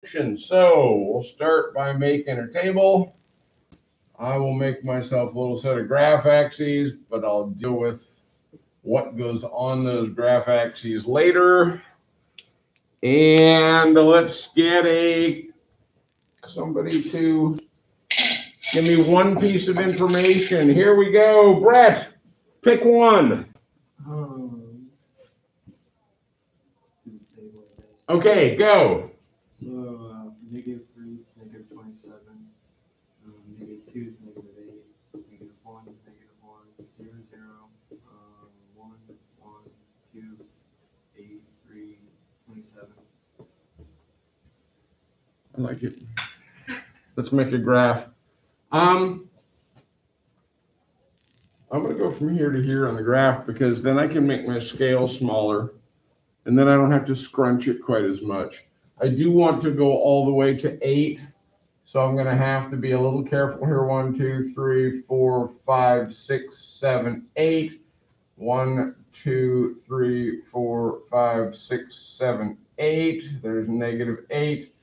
So we'll start by making a table. I will make myself a little set of graph axes, but I'll deal with what goes on those graph axes later. And let's get somebody to give me one piece of information. Here we go. Brett, pick one. Okay, go. Negative 3 is negative 27. Negative 2 is negative 8. Negative 1 is negative 1. 0, 0. 1, 1, 2, 8, 3, 27. I like it. Let's make a graph. I'm going to go from here to here on the graph because then I can make my scale smaller and then I don't have to scrunch it quite as much. I do want to go all the way to 8, so I'm going to have to be a little careful here. 1, 2, 3, 4, 5, 6, 7, 8. 1, 2, 3, 4, 5, 6, 7, 8. There's negative 8.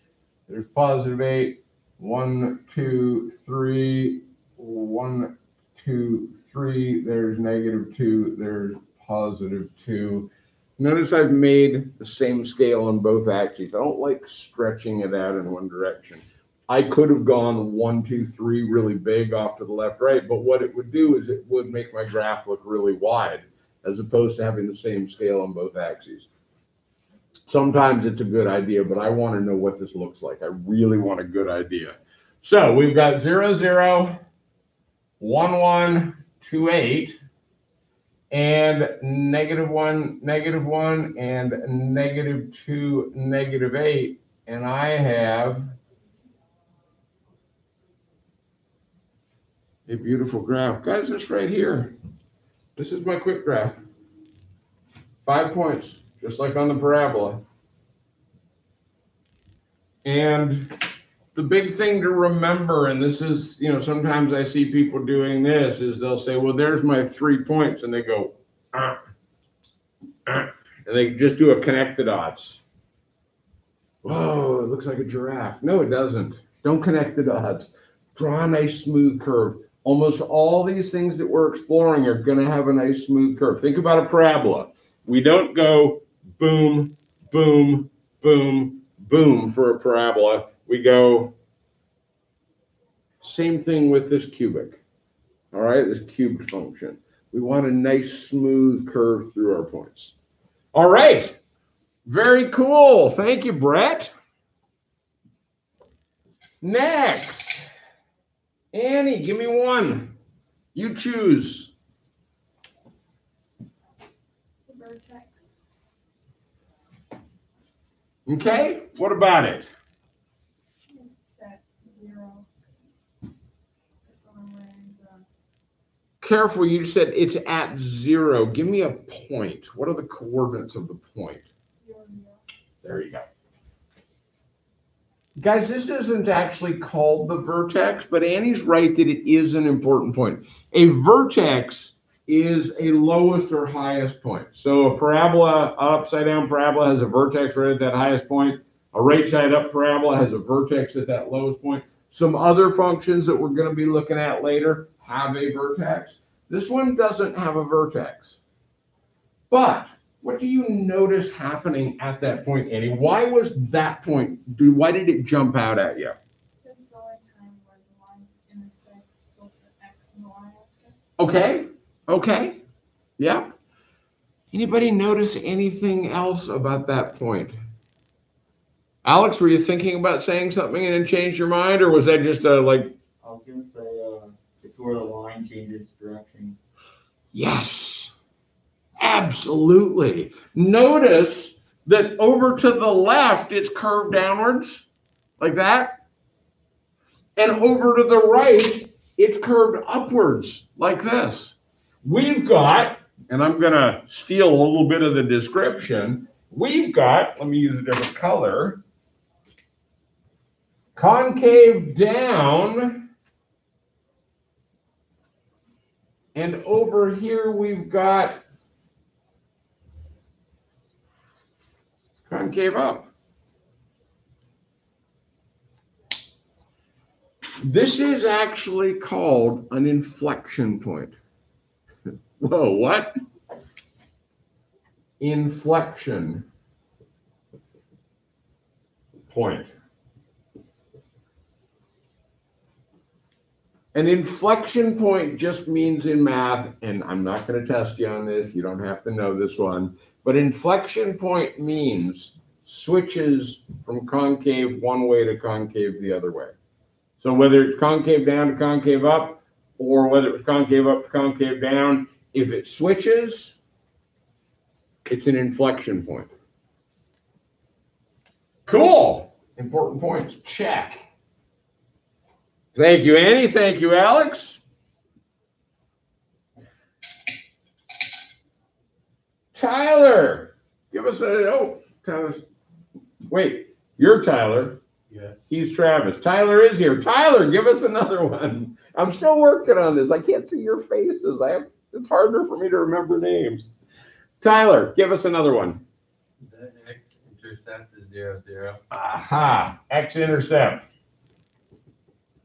There's positive 8. 1, 2, 3. 1, 2, 3. There's negative 2. There's positive 2. Notice I've made the same scale on both axes. I don't like stretching it out in one direction. I could have gone 1, 2, 3 really big off to the left, right, but what it would do is it would make my graph look really wide as opposed to having the same scale on both axes. Sometimes it's a good idea, but I want to know what this looks like. I really want a good idea. So we've got 0, 0, 1, 1, 2, 8. And negative 1, and negative 2, negative 8. And I have a beautiful graph. Guys, this right here. This is my quick graph. 5 points, just like on the parabola. And the big thing to remember, and this is, sometimes I see people doing this, is they'll say, well, there's my 3 points. And they go, and they just do a connect the dots. Whoa, it looks like a giraffe. No, it doesn't. Don't connect the dots. Draw a nice smooth curve. Almost all these things that we're exploring are going to have a nice smooth curve. Think about a parabola. We don't go boom, boom, boom, boom for a parabola. We go same thing with this cubic. All right, this cubed function. We want a nice smooth curve through our points. All right. Very cool. Thank you, Brett. Next. Annie, give me one. You choose. Vertex. Okay, what about it? It's at 0. Careful, you said it's at 0. Give me a point. What are the coordinates of the point? 0, 0. There you go. Guys, this isn't actually called the vertex, but Annie's right that it is an important point. A vertex is a lowest or highest point. So a parabola, upside down parabola has a vertex right at that highest point. A right side up parabola has a vertex at that lowest point. Some other functions that we're going to be looking at later have a vertex. This one doesn't have a vertex. But what do you notice happening at that point, Annie? Why was that point? Why did it jump out at you? It's the only time where the line intersects with the x and y axis. Okay. Yeah. Anybody notice anything else about that point? Alex, were you thinking about saying something and then changed your mind, or was that just I was going to say it's where the line changes direction. Yes, absolutely. Notice that over to the left, it's curved downwards like that. And over to the right, it's curved upwards like this. We've got, and I'm going to steal a little bit of the description. We've got, let me use a different color, concave down. And over here, we've got concave up. This is actually called an inflection point. Whoa, what? Inflection point. An inflection point just means in math, and I'm not going to test you on this, you don't have to know this one, but inflection point means switches from concave one way to concave the other way. So whether it's concave down to concave up, or whether it's concave up to concave down, if it switches, it's an inflection point. Cool. Important points. Check. Thank you, Annie. Thank you, Alex. Tyler, give us Tyler. Wait, you're Tyler. Yeah. He's Travis. Tyler is here. Tyler, give us another one. I'm still working on this. I can't see your faces. It's harder for me to remember names. Tyler, give us another one. The x-intercept is 0, 0. Aha, x-intercept.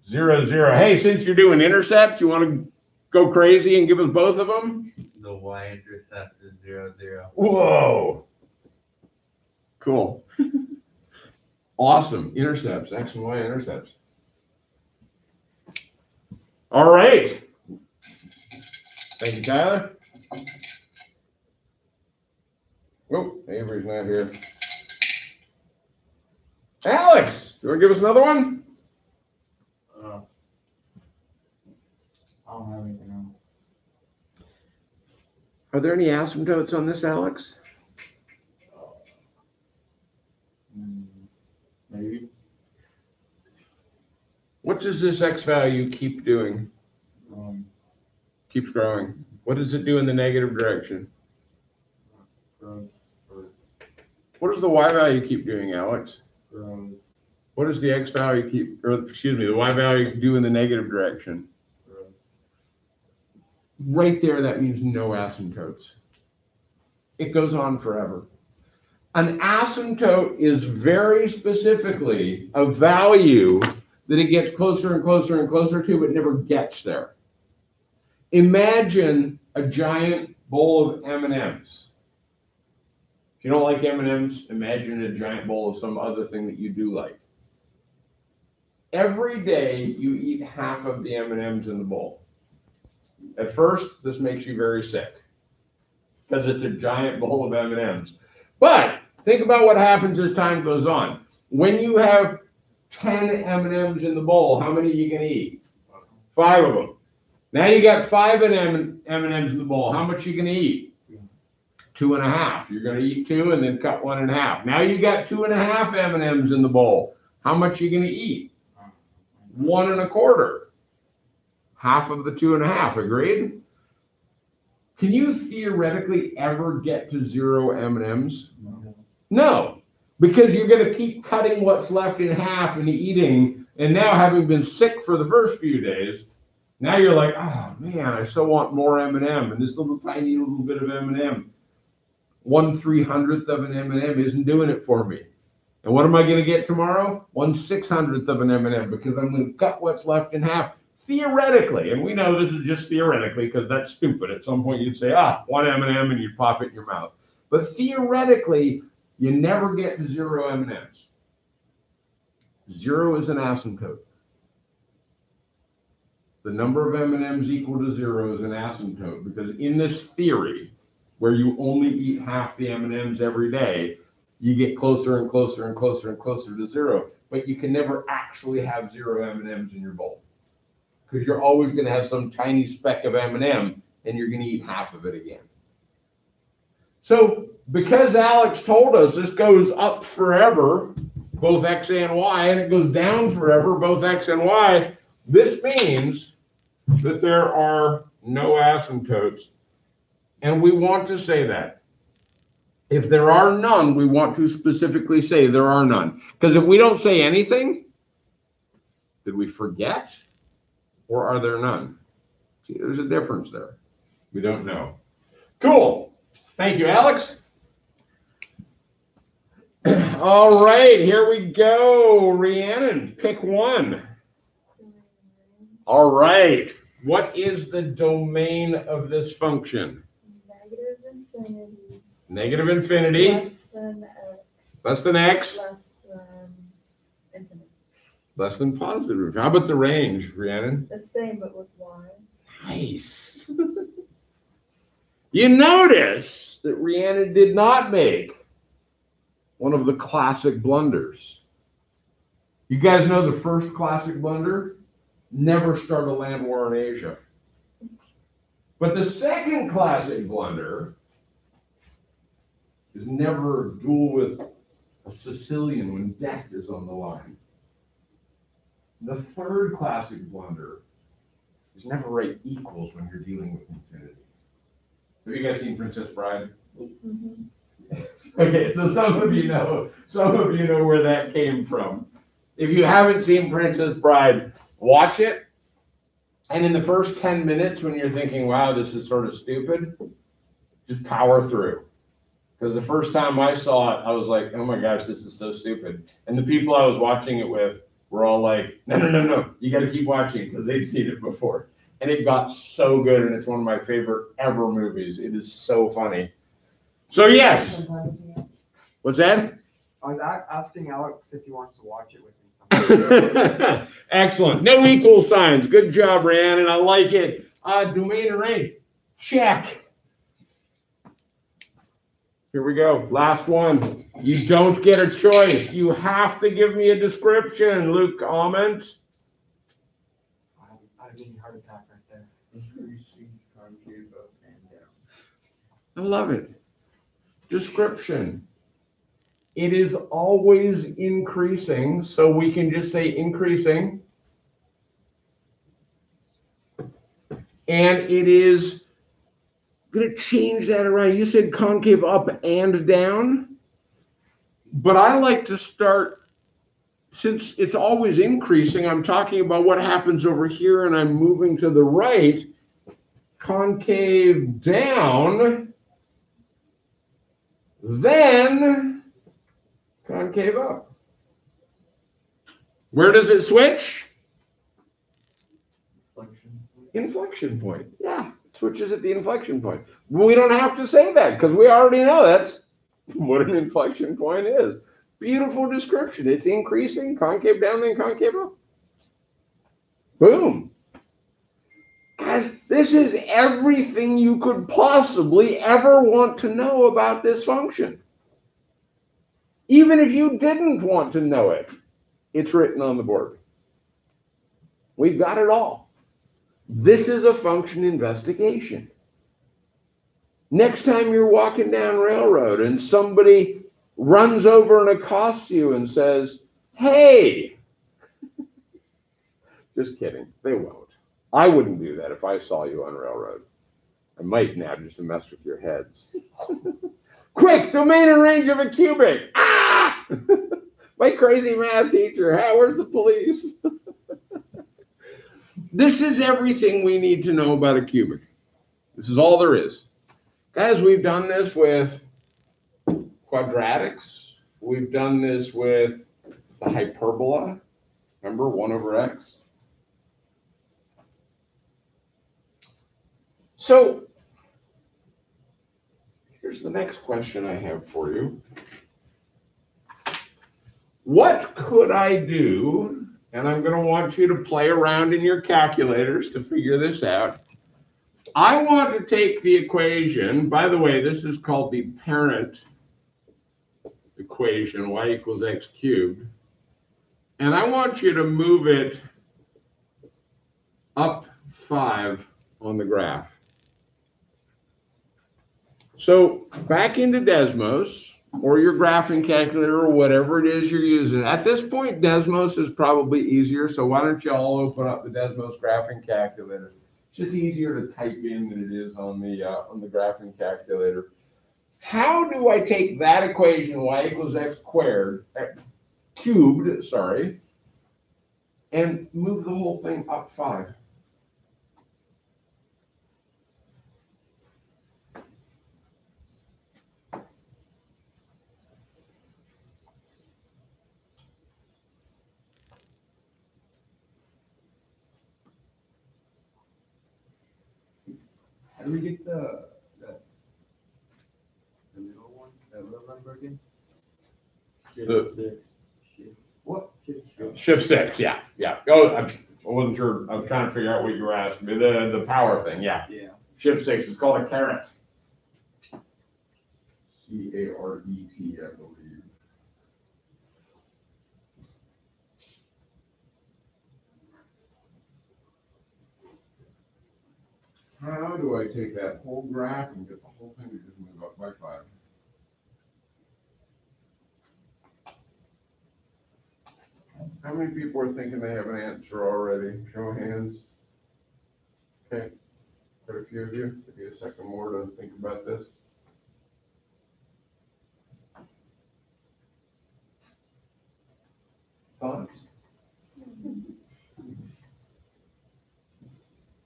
0, 0. Hey, since you're doing intercepts, you want to go crazy and give us both of them? The y-intercept is 0, 0. Whoa. Cool. Awesome. Intercepts, x and y intercepts. All right. Thank you, Tyler. Oh, Avery's not here. Alex, you want to give us another one? I don't have anything else. Are there any asymptotes on this, Alex? Maybe. What does this x value keep doing? Keeps growing. What does it do in the negative direction? What does the y value keep doing, Alex? What does the x value keep, or excuse me, the y value do in the negative direction? Right there, that means no asymptotes. It goes on forever. An asymptote is very specifically a value that it gets closer and closer and closer to, but never gets there. Imagine a giant bowl of M&Ms. If you don't like M&Ms, imagine a giant bowl of some other thing that you do like. Every day you eat half of the M&Ms in the bowl. At first, this makes you very sick because it's a giant bowl of M&Ms. But think about what happens as time goes on. When you have 10 M&Ms in the bowl, how many are you going to eat? 5 of them. Now you got 5 M&Ms in the bowl. How much are you going to eat? 2.5. You're going to eat 2 and then cut 1 in half. Now you got 2.5 M&Ms in the bowl. How much are you going to eat? 1 1/4. Half of the 2.5. Agreed? Can you theoretically ever get to 0 M&Ms? No, because you're going to keep cutting what's left in half and eating. And now, having been sick for the first few days, now you're like, oh man, I so want more M&M. And this little tiny little bit of M&M, 1/300th of an M&M isn't doing it for me. And what am I going to get tomorrow? 1/600th of an M&M, because I'm going to cut what's left in half. Theoretically, and we know this is just theoretically because that's stupid. At some point you'd say, 1 M&M, and you'd pop it in your mouth. But theoretically, you never get to 0 M&Ms. 0 is an asymptote. The number of M&Ms equal to 0 is an asymptote, because in this theory, where you only eat half the M&Ms every day, you get closer and closer and closer and closer to 0. But you can never actually have 0 M&Ms in your bowl, because you're always going to have some tiny speck of M&M, and you're going to eat half of it again. So because Alex told us this goes up forever, both x and y, and it goes down forever, both x and y, this means that there are no asymptotes. And we want to say that. If there are none, we want to specifically say there are none. Because if we don't say anything, did we forget? Or are there none? See, there's a difference there. We don't know. Cool. Thank you, Alex. All right, here we go. Rhiannon, pick one. All right. What is the domain of this function? Negative infinity. Negative infinity. Less than x. Less than x. Less than infinity. Less than positive. How about the range, Rhiannon? The same, but with y. Nice. You notice that Rhiannon did not make one of the classic blunders. You guys know the first classic blunder? Never start a land war in Asia. But the second classic blunder is never duel with a Sicilian when death is on the line. The third classic blunder is never write equals when you're dealing with infinity. Have you guys seen Princess Bride? Mm-hmm. Okay, so some of you know where that came from. If you haven't seen Princess Bride, watch it. And in the first 10 minutes, when you're thinking, wow, this is sort of stupid, just power through. Because the first time I saw it, I was like, oh my gosh, this is so stupid. And the people I was watching it with were all like, no, you got to keep watching because they'd seen it before. And it got so good, and it's one of my favorite ever movies. It is so funny. So yes. What's that? I was asking Alex if he wants to watch it with me. Excellent. No equal signs. Good job, Rhiannon. I like it. Domain and range. Check. Here we go. Last one. You don't get a choice. You have to give me a description. Luke, comment. I had a mini heart attack right there. I love it. Description. It is always increasing, so we can just say increasing. And it is going to change that around. You said concave up and down, but I like to start, since it's always increasing, I'm talking about what happens over here and I'm moving to the right. Concave down, then concave up. Where does it switch? Inflection point. Yeah, it switches at the inflection point. We don't have to say that because we already know that's what an inflection point is. Beautiful description. It's increasing, concave down, then concave up. Boom. Guys, this is everything you could possibly ever want to know about this function. Even if you didn't want to know it, it's written on the board. We've got it all. This is a function investigation. Next time you're walking down railroad and somebody runs over and accosts you and says, hey, just kidding, they won't. I wouldn't do that if I saw you on railroad. I might now just to mess with your heads. Quick, domain and range of a cubic. Ah! My crazy math teacher. Hey, where's the police? This is everything we need to know about a cubic. This is all there is. Guys, we've done this with quadratics. We've done this with the hyperbola. Remember, 1 over x? So here's the next question I have for you. What could I do? And I'm going to want you to play around in your calculators to figure this out. I want to take the equation. By the way, this is called the parent equation, y equals x cubed. And I want you to move it up 5 on the graph. So back into Desmos or your graphing calculator or whatever it is you're using. At this point, Desmos is probably easier. So why don't you all open up the Desmos graphing calculator? It's just easier to type in than it is on the graphing calculator. How do I take that equation, y equals x squared, cubed, sorry, and move the whole thing up 5? How do we get the middle one? That little number again? The- Shift 6. What? Shift 6, yeah, yeah. Oh, I wasn't sure, I was trying to figure out what you were asking me, the power thing, yeah. Yeah. Shift 6, it's called a caret. C-A-R-E-T, I believe. How do I take that whole graph and get the whole thing to just move up by 5? How many people are thinking they have an answer already? Show of hands. Okay, quite a few of you. Give me a second more to think about this. Thoughts?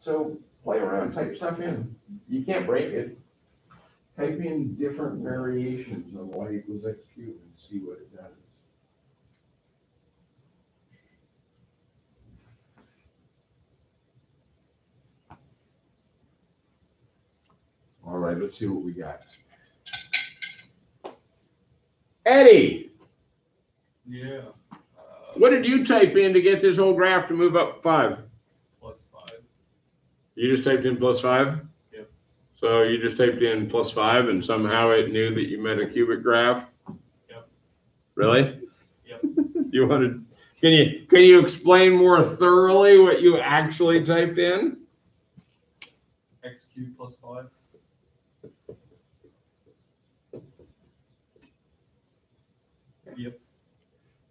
So play around, type stuff in. You can't break it. Type in different variations of y equals x cubed and see what it does. All right, let's see what we got. Eddie, Yeah. what did you type in to get this whole graph to move up 5? +5. You just typed in +5? Yep. So you just typed in +5 and somehow it knew that you meant a cubic graph? Yep. Really? Yep. You wanted, can you explain more thoroughly what you actually typed in? X cubed +5. Yep.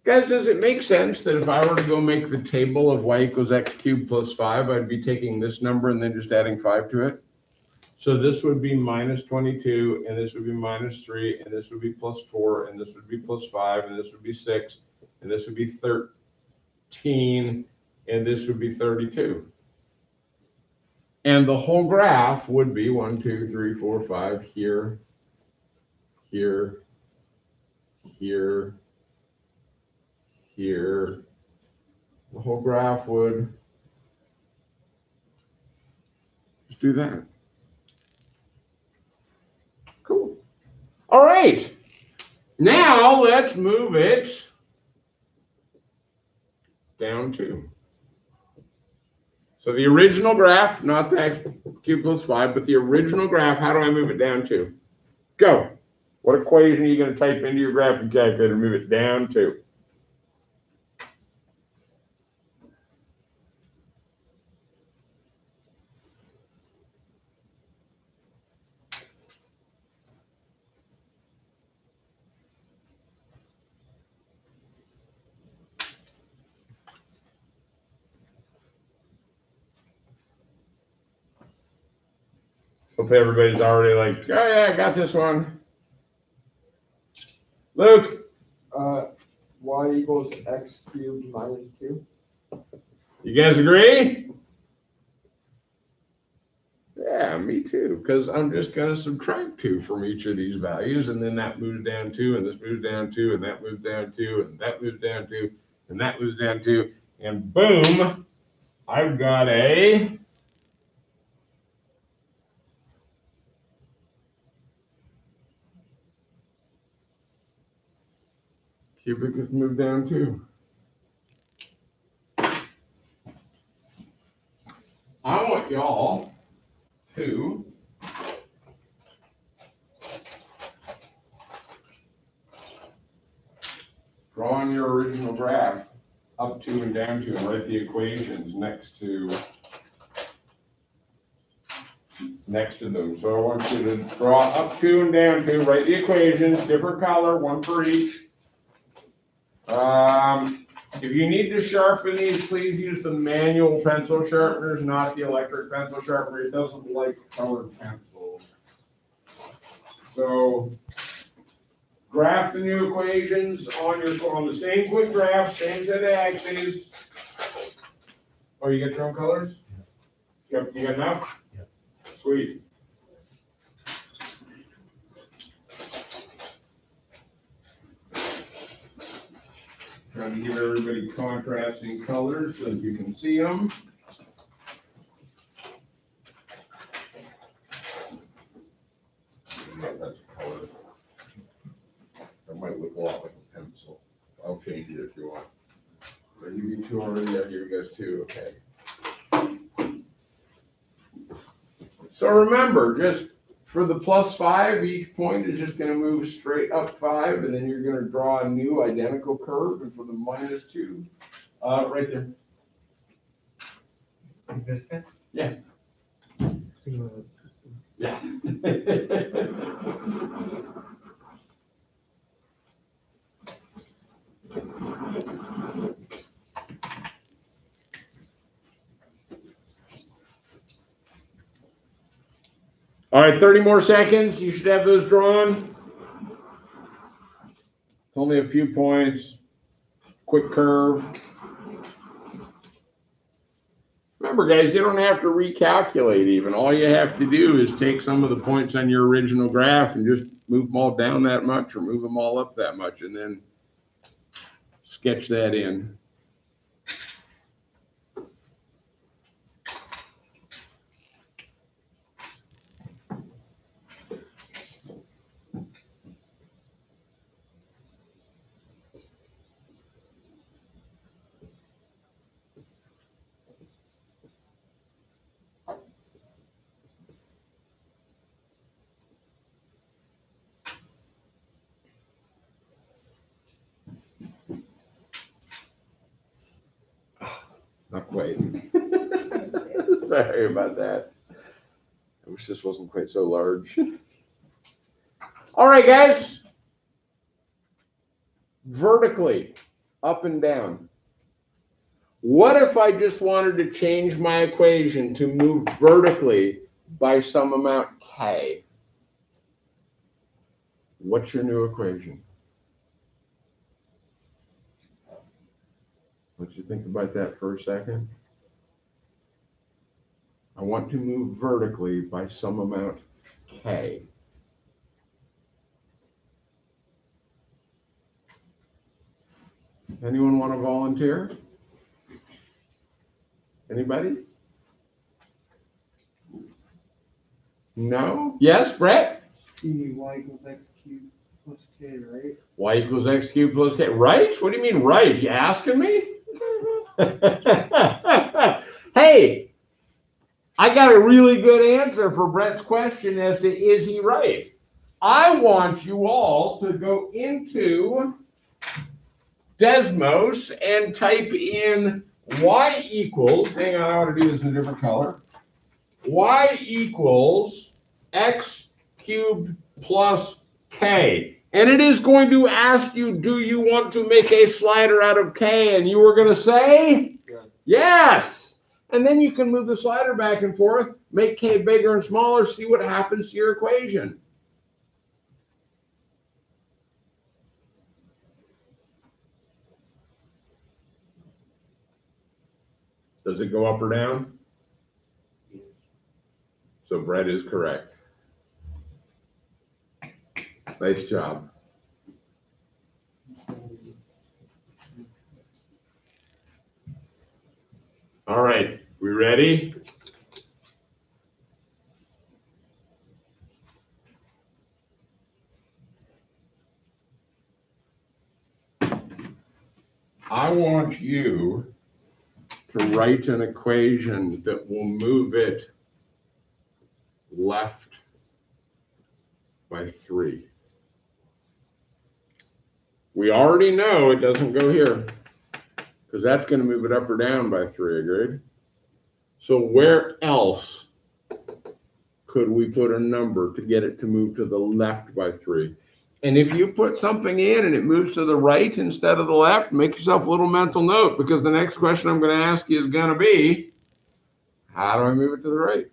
Guys, does it make sense that if I were to go make the table of y equals x cubed plus 5, I'd be taking this number and then just adding 5 to it? So this would be -22, and this would be -3, and this would be +4, and this would be +5, and this would be 6, and this would be 13, and this would be 32. And the whole graph would be 1, 2, 3, 4, 5 here, here, here, here. The whole graph would just do that. Cool. All right. Now let's move it down 2. So the original graph, not the x cubed plus 5, but the original graph, how do I move it down 2? Go. What equation are you going to type into your graphing calculator to move it down 2? Hopefully everybody's already like, oh yeah, I got this one. Luke. Y equals x cubed minus 2. You guys agree? Yeah, me too, because I'm just going to subtract 2 from each of these values, and then that moves down 2, and this moves down 2, and that moves down 2, and that moves down 2, and that moves down 2, and boom, I've got a cubic has moved down 2. I want y'all to draw on your original graph up 2 and down 2 and write the equations next to them. So I want you to draw up 2 and down 2, write the equations, different color, one for each. If you need to sharpen these, please use the manual pencil sharpeners, not the electric pencil sharpener. It doesn't like colored pencils. So graph the new equations on the same quick graph, same set of axes. Oh, you got your own colors? You got enough? Yep. Sweet. Trying to give everybody contrasting colors so that you can see them. That might look a lot like a pencil. I'll change it if you want. Did I give you two already? I'll give you guys two, okay. So remember, just for the +5, each point is just gonna move straight up 5, and then you're gonna draw a new identical curve, and for the -2, right there. This guy? Yeah. Yeah. All right, 30 more seconds. You should have those drawn. Only a few points. Quick curve. Remember, guys, you don't have to recalculate even. All you have to do is take some of the points on your original graph and just move them all down that much or move them all up that much and then sketch that in. Not quite. Sorry about that. I wish this wasn't quite so large. All right, guys. Vertically, up and down. What if I just wanted to change my equation to move vertically by some amount k? What's your new equation? Let you think about that for a second. I want to move vertically by some amount k. Anyone want to volunteer? Anybody? No? Yes, Brett? You need y equals x cubed plus k, right? Y equals x cubed plus k. Right? What do you mean right? You asking me? Hey, I got a really good answer for Brett's question as to is he right? I want you all to go into Desmos and type in y equals, hang on, I want to do this in a different color. Y equals x cubed plus k. And it is going to ask you, do you want to make a slider out of k? And you are going to say, yes. And then you can move the slider back and forth, make k bigger and smaller, see what happens to your equation. Does it go up or down? So Brett is correct. Nice job. All right, we ready? I want you to write an equation that will move it left by 3. We already know it doesn't go here because that's going to move it up or down by 3, agreed? So where else could we put a number to get it to move to the left by 3? And if you put something in and it moves to the right instead of the left, make yourself a little mental note because the next question I'm going to ask you is going to be, how do I move it to the right?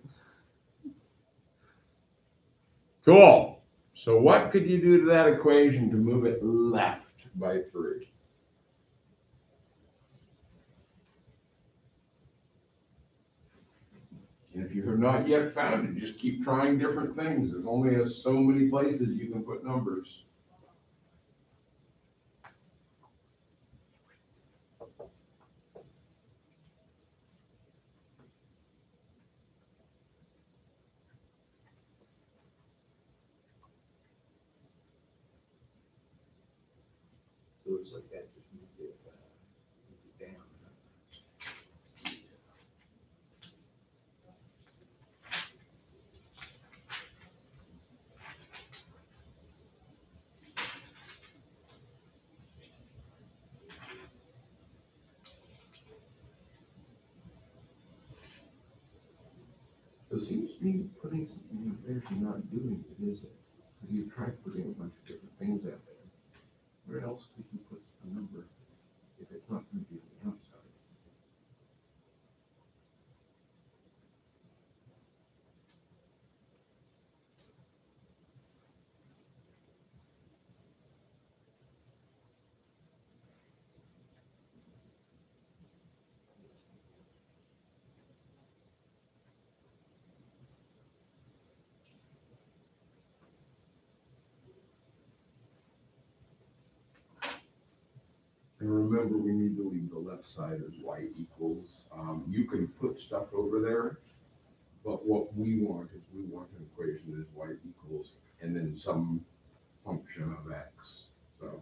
Cool. So what could you do to that equation to move it left by 3? And if you have not yet found it, just keep trying different things. There's only so many places you can put numbers. goes like that, just move it down. So it seems to me putting something in there is not doing it, is it? Because you've tried putting a bunch of different things out there. Where else could you put a number if it's not going to be on the outside? And remember, we need to leave the left side as y equals. You can put stuff over there, but what we want is we want an equation that is y equals and then some function of x. So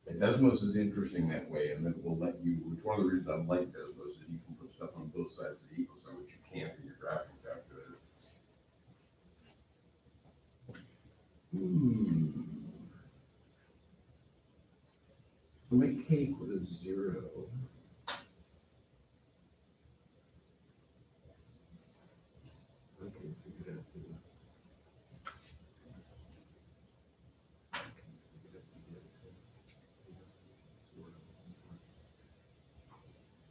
it Desmos is interesting that way, and then it will let you, which one of the reasons I like Desmos is you can put stuff on both sides of the equal sign, which you can't in your graphing calculator. So make k equal to 0. Okay, figure that out.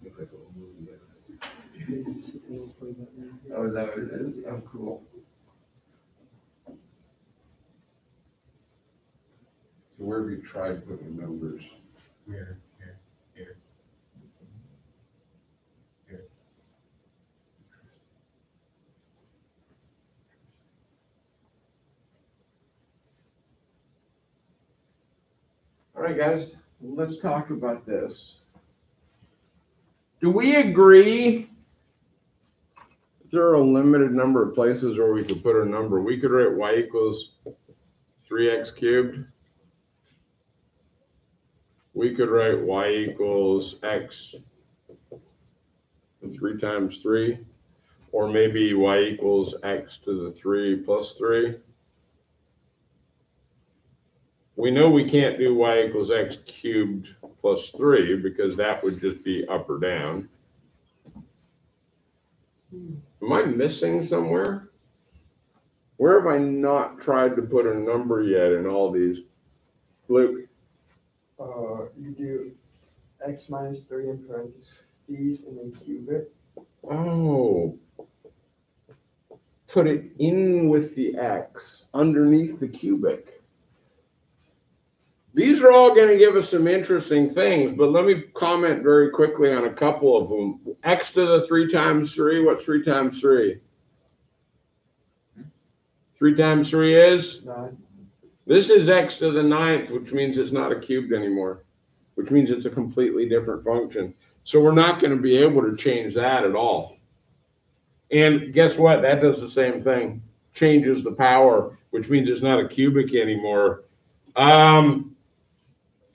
Looks like a little movie. Oh, is that what it is? Oh, cool. So where have you tried putting numbers? Here, here, here. All right, guys, let's talk about this. Do we agree there are a limited number of places where we could put a number? We could write y equals 3x cubed. We could write y equals x 3 times 3, or maybe y equals x to the 3 plus 3. We know we can't do y equals x cubed plus 3 because that would just be up or down. Am I missing somewhere? Where have I not tried to put a number yet in all these? Luke? You do x minus 3 in parentheses and then cube it. Oh. Put it in with the x underneath the cubic. These are all going to give us some interesting things, but let me comment very quickly on a couple of them. X to the 3 times 3, what's 3 times 3? 3 times 3 is? 9. This is x to the 9th, which means it's not a cubed anymore, which means it's a completely different function. So we're not going to be able to change that at all. And guess what? That does the same thing. Changes the power, which means it's not a cubic anymore.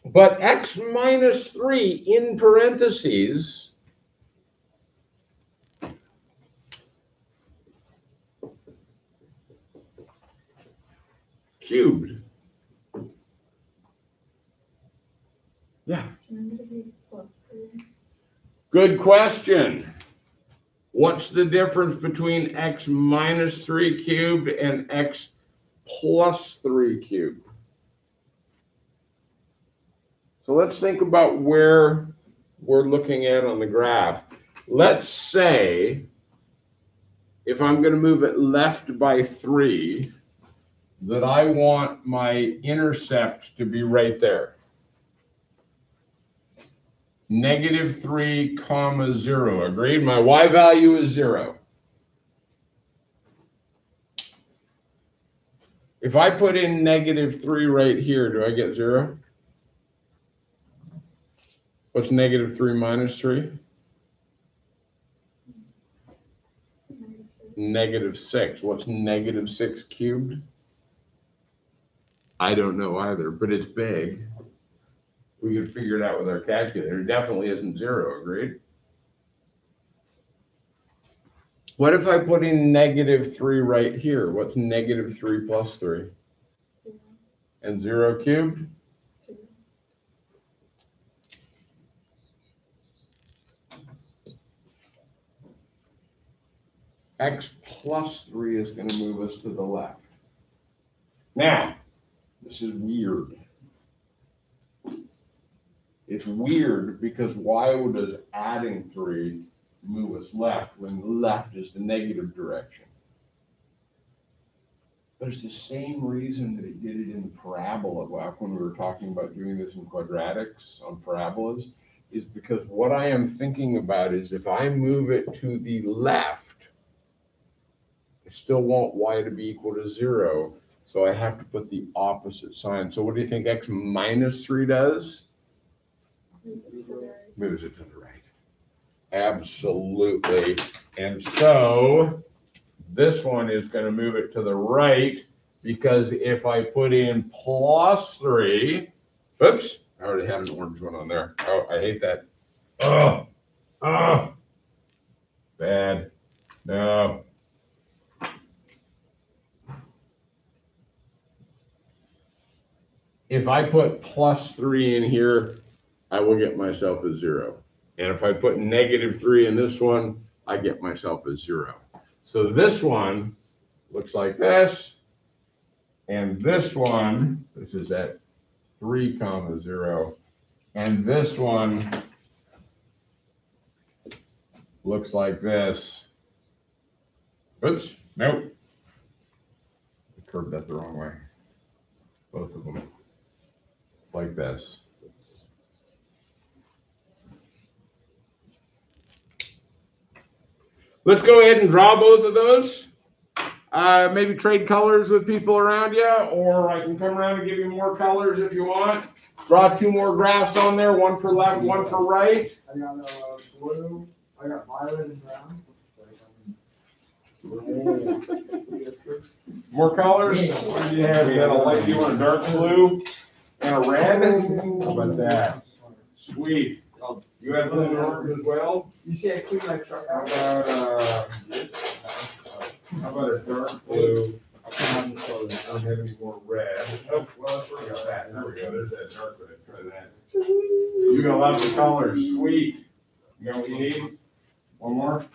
But x minus 3 in parentheses cubed. Yeah. Can it be plus 3? Good question. What's the difference between x minus 3 cubed and x plus 3 cubed? So let's think about where we're looking at on the graph. Let's say if I'm going to move it left by 3, that I want my intercept to be right there. -3, 0. Agreed? My y value is 0. If I put in -3 right here, do I get 0? What's -3 minus 3? -6. -6. What's -6 cubed? I don't know either, but it's big. We could figure it out with our calculator. It definitely isn't 0, agreed? What if I put in -3 right here? What's -3 plus 3? 0, And 0 cubed? 0. X plus 3 is going to move us to the left. Now, this is weird. It's weird because why does adding 3 move us left when left is the negative direction? But it's the same reason that it did it in the parabola back when we were talking about doing this in quadratics on parabolas, is because what I am thinking about is if I move it to the left, I still want y to be equal to 0. So I have to put the opposite sign. So what do you think x minus 3 does? Moves it to the right. Absolutely. And so this one is going to move it to the right because if I put in plus 3, oops, I already had an orange one on there. Oh, I hate that. Oh, bad. No. If I put plus 3 in here, I will get myself a 0. And if I put -3 in this one, I get myself a 0. So this one looks like this. And this one, this is at 3, 0. And this one looks like this. Oops, nope. I curved that the wrong way. Both of them. Like this. Let's go ahead and draw both of those. Maybe trade colors with people around you, or I can come around and give you more colors if you want. Draw 2 more graphs on there, one for left, one for right. I got blue, I got violet and brown. More colors? What do you have? You got a light blue and a dark blue and a red? How about that? Sweet. You have blue and orange as well? You see I cleaned my truck How out? about a dark blue? I don't have any more red. Oh, well, let's work on that. There we go. There's that dark red. Try that. You got lots of colors. Sweet. You know what you need? One more?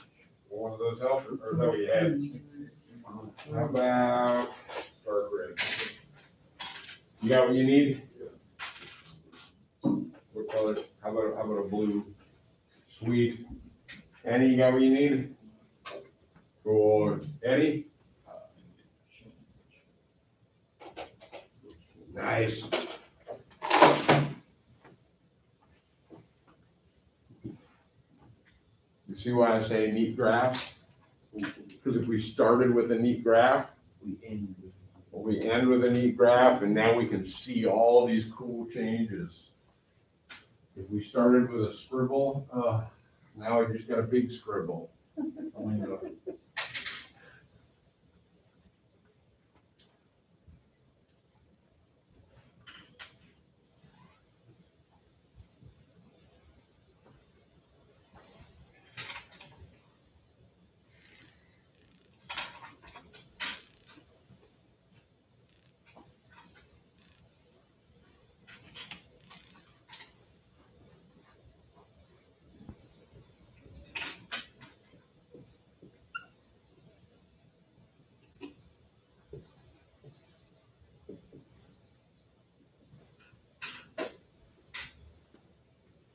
Will one of those help? Or is that what you had? How about dark red? You got what you need? What color? How about a blue? Sweet. Annie, you got what you need? Cool. Eddie? Nice. You see why I say neat graph? Because if we started with a neat graph, we end with a neat graph, and now we can see all these cool changes. If we started with a scribble, now I just got a big scribble.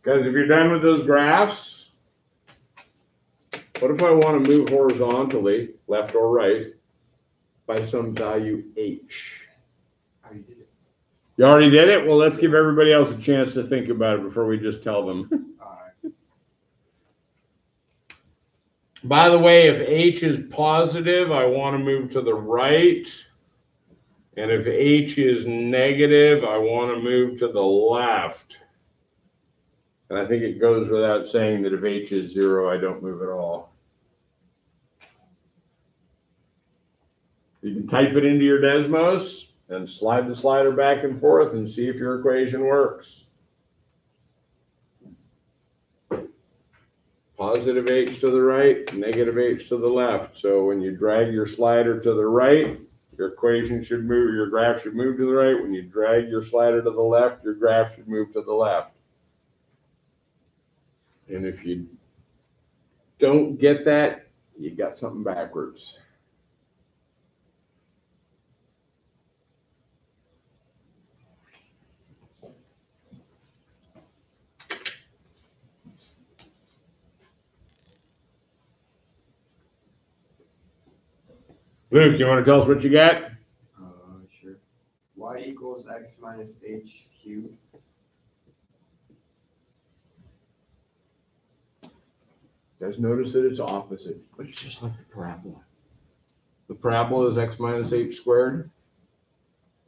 Guys, if you're done with those graphs, what if I want to move horizontally, left or right, by some value h? I did it. You already did it? Well, let's give everybody else a chance to think about it before we just tell them. Alright. By the way, if h is positive, I want to move to the right. And if h is negative, I want to move to the left. And I think it goes without saying that if h is 0, I don't move at all. You can type it into your Desmos and slide the slider back and forth and see if your equation works. Positive h to the right, negative h to the left. So when you drag your slider to the right, your equation should move, your graph should move to the right. When you drag your slider to the left, your graph should move to the left. And if you don't get that, you got something backwards. Luke, you want to tell us what you got? Sure. Y equals x minus h cubed. Guys, notice that it's opposite, but it's just like the parabola. The parabola is x minus h squared.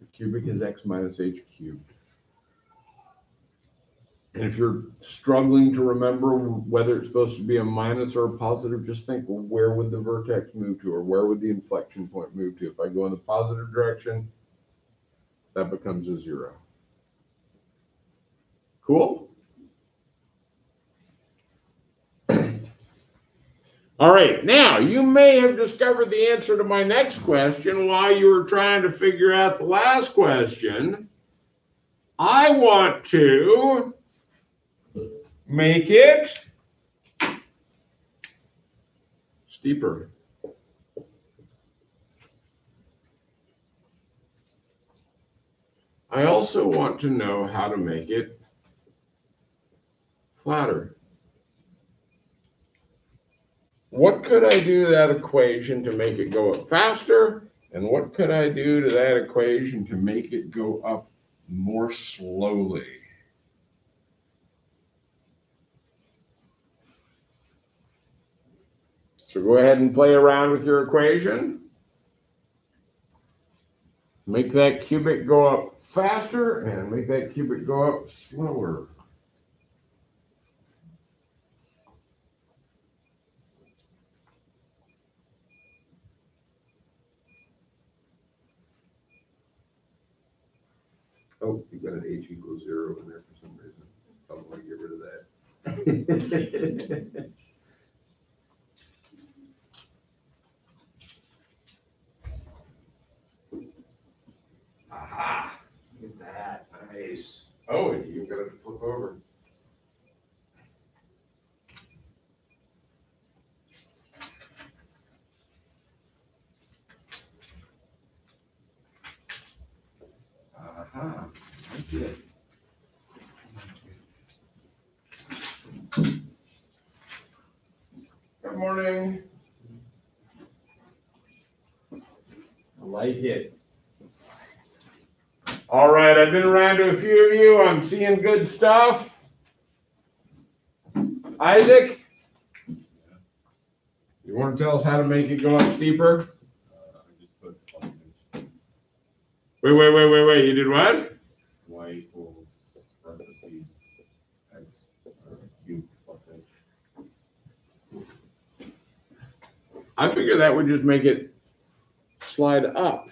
The cubic is x minus h cubed. And if you're struggling to remember whether it's supposed to be a minus or a positive, just think, well, where would the vertex move to, or where would the inflection point move to? If I go in the positive direction, that becomes a 0. Cool? All right, now you may have discovered the answer to my next question while you were trying to figure out the last question. I want to make it steeper. I also want to know how to make it flatter. What could I do to that equation to make it go up faster? And what could I do to that equation to make it go up more slowly? So go ahead and play around with your equation. Make that cubic go up faster and make that cubic go up slower. Oh, you got an h equals 0 in there for some reason. I'm going to get rid of that. Aha! Look at that. Nice. Oh, and you've got to flip over. Aha. I did. Good morning. I like it. All right, I've been around to a few of you. I'm seeing good stuff. Isaac, you want to tell us how to make it go up steeper? I just put plus h. Wait. You did what? Y equals parentheses x cubed plus h. I figure that would just make it slide up.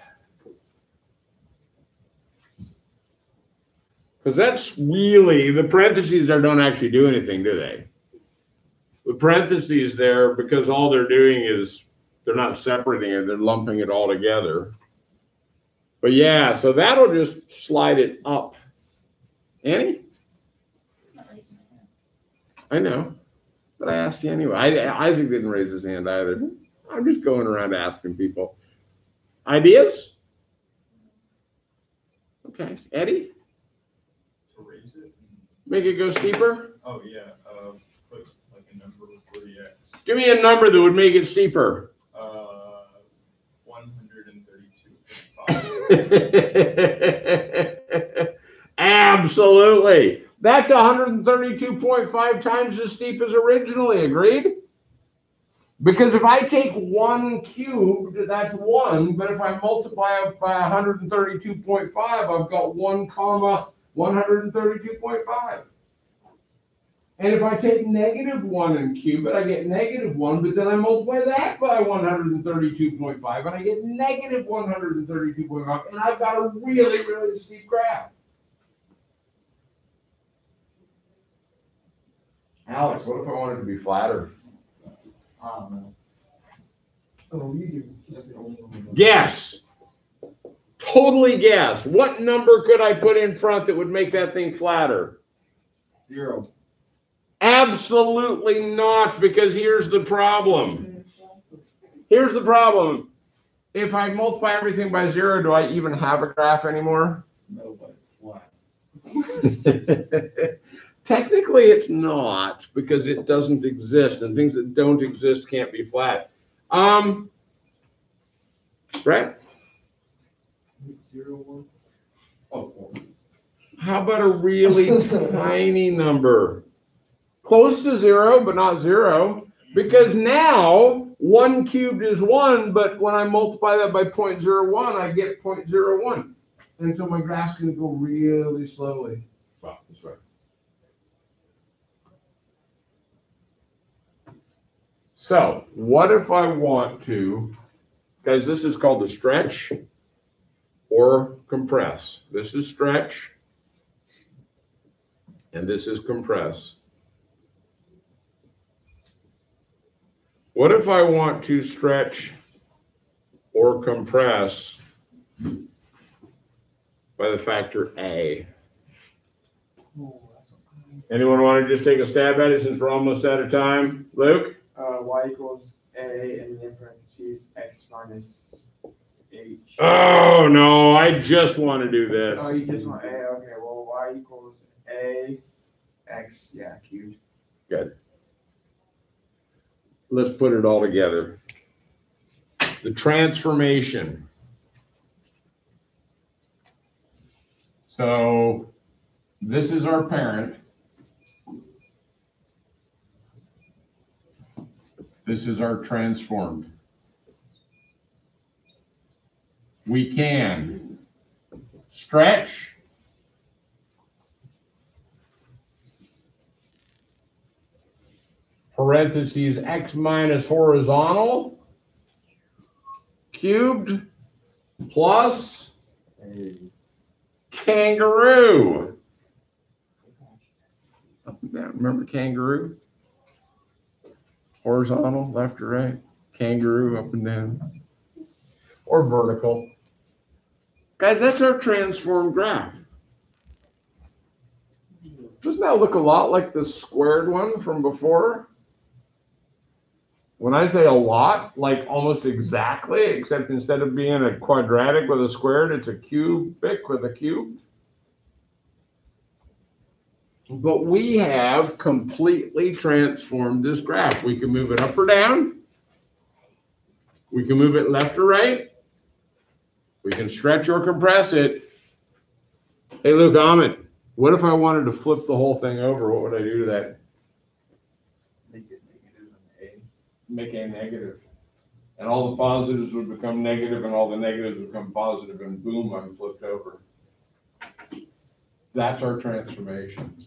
Because that's really, the parentheses there don't actually do anything, do they? The parentheses there, because all they're doing is, they're not separating it, they're lumping it all together. But yeah, so that'll just slide it up. Annie? I know, but I asked you anyway. Isaac didn't raise his hand either. I'm just going around asking people. Ideas? Okay, Eddie? To raise it? Make it go steeper? Oh, yeah. Put like a number for the x. Give me a number that would make it steeper. 132.5. Absolutely. That's 132.5 times as steep as originally, agreed? Because if I take 1 cubed, that's 1, but if I multiply it by 132.5, I've got 1 comma 132.5. And if I take -1 and cube it, I get -1, but then I multiply that by 132.5 and I get -132.5, and I've got a really, really steep graph. Alex, what if I wanted to be flatter? Oh, you do. Guess. Totally guess. What number could I put in front that would make that thing flatter? 0. Absolutely not, because here's the problem. Here's the problem. If I multiply everything by 0, do I even have a graph anymore? No, but it's flat. Technically, it's not, because it doesn't exist, and things that don't exist can't be flat. Brett? 0, 1. Oh, 4. How about a really tiny number? Close to 0, but not 0. Because now 1 cubed is 1, but when I multiply that by 0.01, I get 0.01. And so my graph's going to go really slowly. Well, this way. So what if I want to, guys, this is called a stretch or compress. This is stretch, and this is compress. What if I want to stretch or compress by the factor A? Anyone want to just take a stab at it since we're almost out of time? Luke? Y equals A, and then parentheses X minus H. Oh, no, I just want to do this. Oh, you just want A? Okay, well, Y equals A, X, yeah, cubed. Good. Let's put it all together. The transformation. So this is our parent. This is our transformed. We can stretch, parentheses x minus horizontal, cubed, plus kangaroo. Remember kangaroo? Horizontal, left or right, kangaroo, up and down, or vertical. Guys, that's our transformed graph. Doesn't that look a lot like the squared one from before? When I say a lot, like almost exactly, except instead of being a quadratic with a squared, it's a cubic with a cube. But we have completely transformed this graph. We can move it up or down. We can move it left or right. We can stretch or compress it. Hey, Luke, Ahmed, what if I wanted to flip the whole thing over? What would I do to that? Make it negative and A. Make a negative. And all the positives would become negative and all the negatives would become positive, and boom, I'm flipped over. That's our transformation.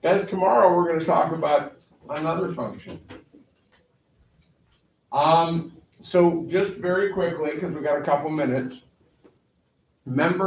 Guys, tomorrow we're going to talk about another function. So just very quickly, because we got a couple minutes, remember